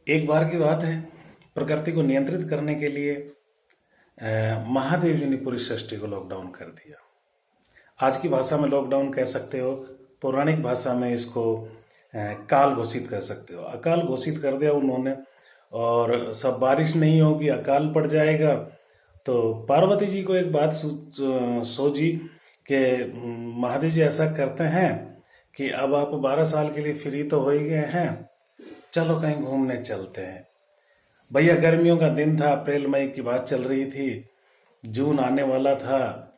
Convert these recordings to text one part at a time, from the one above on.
एक बार की बात है, प्रकृति को नियंत्रित करने के लिए महादेव जी ने पूरी सृष्टि को लॉकडाउन कर दिया। आज की भाषा में लॉकडाउन कह सकते हो, पौराणिक भाषा में इसको काल घोषित कर सकते हो। अकाल घोषित कर दिया उन्होंने, और सब बारिश नहीं होगी, अकाल पड़ जाएगा। तो पार्वती जी को एक बात सोची कि महादेव जी ऐसा करते हैं कि अब आप 12 साल के लिए फ्री तो हो ही गए हैं, चलो कहीं घूमने चलते हैं। भैया गर्मियों का दिन था, अप्रैल मई की बात चल रही थी, जून आने वाला था,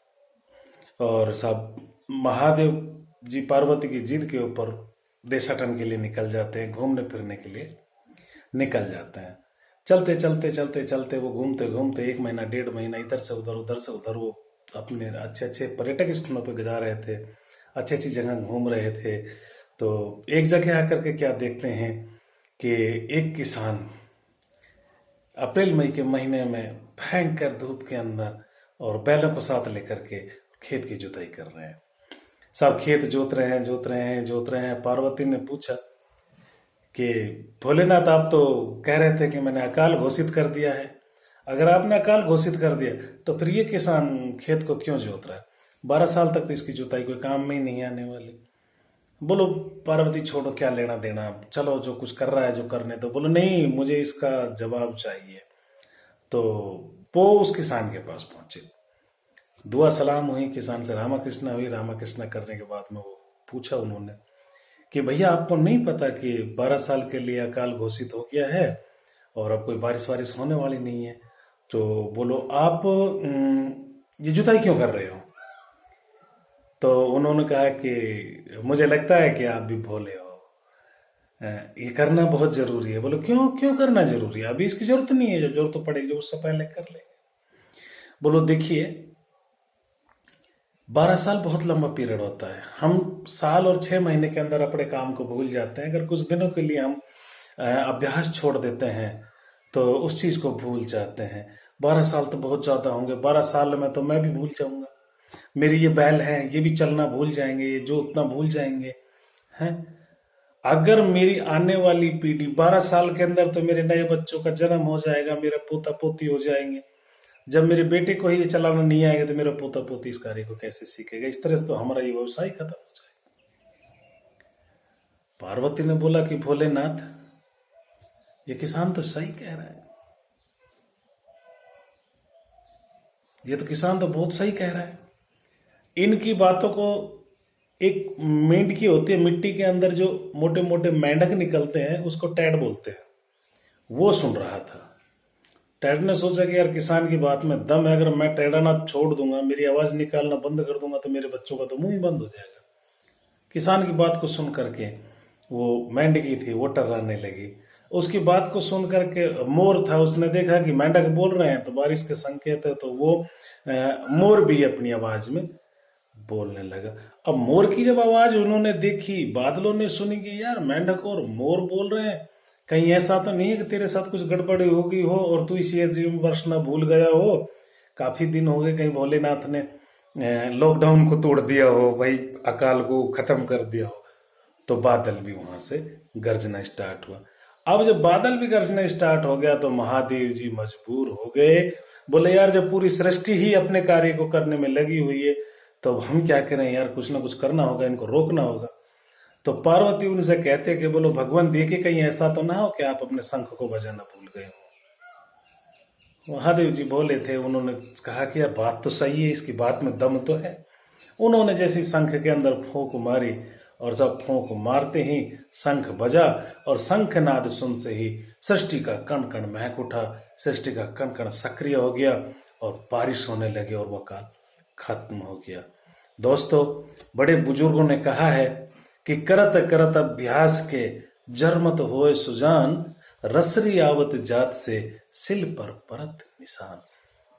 और सब महादेव जी पार्वती की जिद के ऊपर देशाटन के लिए निकल जाते हैं, घूमने फिरने के लिए निकल जाते हैं। चलते चलते चलते चलते वो घूमते घूमते 1 महीना 1.5 महीना इधर से उधर उधर से उधर वो अपने अच्छे अच्छे पर्यटक स्थलों पर जा रहे थे, अच्छी अच्छी जगह घूम रहे थे। तो एक जगह आकर के क्या देखते हैं कि एक किसान अप्रैल मई के महीने में भयंकर धूप के अंदर और बैलों को साथ लेकर के खेत की जुताई कर रहे हैं। सब खेत जोत रहे हैं, जोत रहे हैं, जोत रहे हैं। पार्वती ने पूछा कि भोलेनाथ, आप तो कह रहे थे कि मैंने अकाल घोषित कर दिया है, अगर आपने अकाल घोषित कर दिया तो फिर ये किसान खेत को क्यों जोत रहा है? 12 साल तक तो इसकी जुताई कोई काम में ही नहीं आने वाली। बोलो पार्वती छोड़ो, क्या लेना देना, चलो जो कुछ कर रहा है जो करने दो। बोलो नहीं, मुझे इसका जवाब चाहिए। तो वो उस किसान के पास पहुंचे, दुआ सलाम हुई, किसान से रामा कृष्णा हुई। रामा कृष्णा करने के बाद में वो पूछा उन्होंने कि भैया आपको नहीं पता कि 12 साल के लिए अकाल घोषित हो गया है और अब कोई बारिश वारिश होने वाली नहीं है, तो बोलो आप ये जुताई क्यों कर रहे हो? तो उन्होंने कहा कि मुझे लगता है कि आप भी भोले हो, ये करना बहुत जरूरी है। बोलो क्यों क्यों करना जरूरी है? अभी इसकी जरूरत नहीं है, जब जरूरत पड़ेगी जो उससे पहले कर लेंगे। बोलो देखिए, 12 साल बहुत लंबा पीरियड होता है। हम साल और 6 महीने के अंदर अपने काम को भूल जाते हैं। अगर कुछ दिनों के लिए हम अभ्यास छोड़ देते हैं तो उस चीज को भूल जाते हैं। 12 साल तो बहुत ज्यादा होंगे, 12 साल में तो मैं भी भूल जाऊंगा, मेरी ये बैल है ये भी चलना भूल जाएंगे, ये जो उतना भूल जाएंगे हैं। अगर मेरी आने वाली पीढ़ी 12 साल के अंदर, तो मेरे नए बच्चों का जन्म हो जाएगा, मेरा पोता पोती हो जाएंगे। जब मेरे बेटे को ही ये चलाना नहीं आएगा तो मेरा पोता पोती इस कार्य को कैसे सीखेगा? इस तरह से तो हमारा ये व्यवसाय खत्म हो जाएगा। पार्वती ने बोला कि भोलेनाथ, ये किसान तो सही कह रहा है, ये तो किसान तो बहुत सही कह रहा है। इनकी बातों को, एक मेंढकी होती है मिट्टी के अंदर, जो मोटे मोटे मेंढक निकलते हैं उसको टैड बोलते हैं, वो सुन रहा था। टैड ने सोचा कि यार किसान की बात में दम है, अगर मैं टैडाना छोड़ दूंगा, मेरी आवाज निकालना बंद कर दूंगा तो मेरे बच्चों का तो मुंह ही बंद हो जाएगा। किसान की बात को सुन करके वो मेंढकी थी वो टर्राने लगी। उसकी बात को सुन करके मोर था, उसने देखा कि मेंढक बोल रहे हैं तो बारिश के संकेत है, तो वो मोर भी अपनी आवाज में बोलने लगा। अब मोर की जब आवाज उन्होंने देखी, बादलों ने सुनी कि यार मेंढक और मोर बोल रहे हैं, कहीं ऐसा तो नहीं है कि तेरे साथ कुछ गड़बड़ी हो गई हो और तू इसी वर्ष ना भूल गया हो, काफी दिन हो गए, कहीं भोलेनाथ ने लॉकडाउन को तोड़ दिया हो, भाई अकाल को खत्म कर दिया हो। तो बादल भी वहां से गरजना स्टार्ट हुआ। अब जब बादल भी गरजना स्टार्ट हो गया तो महादेव जी मजबूर हो गए। बोले यार, जब पूरी सृष्टि ही अपने कार्य को करने में लगी हुई है तो अब हम क्या करें यार, कुछ ना कुछ करना होगा, इनको रोकना होगा। तो पार्वती उनसे कहते कि बोलो भगवान, देखिए कहीं ऐसा तो ना हो कि आप अपने शंख को बजाना भूल गए हो। महादेव जी बोले थे, उन्होंने कहा कि यार बात तो सही है, इसकी बात में दम तो है। उन्होंने जैसे शंख के अंदर फूंक मारी, और जब फूंक मारते ही शंख बजा, और शंख नाद सुन से ही सृष्टि का कण कण महक उठा, सृष्टि का कण कण सक्रिय हो गया और बारिश होने लगी और वह काल खत्म हो गया। दोस्तों, बड़े बुजुर्गों ने कहा है कि करत करत अभ्यास के जरमत होए सुजान, रसरी आवत जात से सिल पर परत निशान।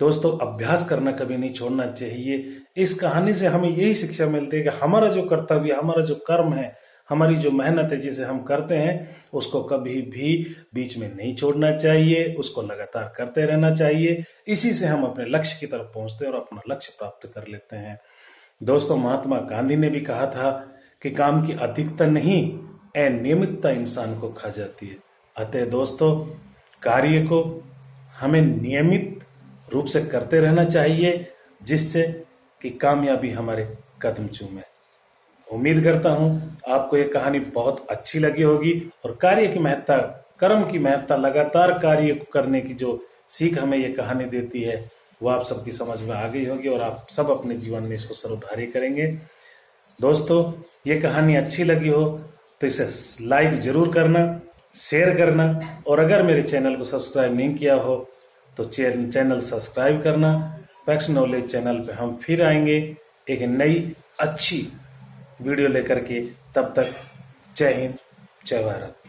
दोस्तों, अभ्यास करना कभी नहीं छोड़ना चाहिए। इस कहानी से हमें यही शिक्षा मिलती है कि हमारा जो कर्तव्य, हमारा जो कर्म है, हमारी जो मेहनत है जिसे हम करते हैं, उसको कभी भी बीच में नहीं छोड़ना चाहिए, उसको लगातार करते रहना चाहिए। इसी से हम अपने लक्ष्य की तरफ पहुंचते हैं और अपना लक्ष्य प्राप्त कर लेते हैं। दोस्तों, महात्मा गांधी ने भी कहा था कि काम की अधिकता नहीं, अनियमितता इंसान को खा जाती है। अतः दोस्तों, कार्य को हमें नियमित रूप से करते रहना चाहिए, जिससे कि कामयाबी हमारे कदम चूमे। उम्मीद करता हूं आपको ये कहानी बहुत अच्छी लगी होगी और कार्य की महत्ता, कर्म की महत्ता, लगातार कार्य करने की जो सीख हमें ये कहानी देती है वो आप सबकी समझ में आ गई होगी और आप सब अपने जीवन में इसको सर्वधारी करेंगे। दोस्तों, ये कहानी अच्छी लगी हो तो इसे लाइक जरूर करना, शेयर करना, और अगर मेरे चैनल को सब्सक्राइब नहीं किया हो तो चैनल सब्सक्राइब करना। फैक्ट्स नॉलेज चैनल पे हम फिर आएंगे एक नई अच्छी वीडियो लेकर के। तब तक जय हिंद, जय भारत।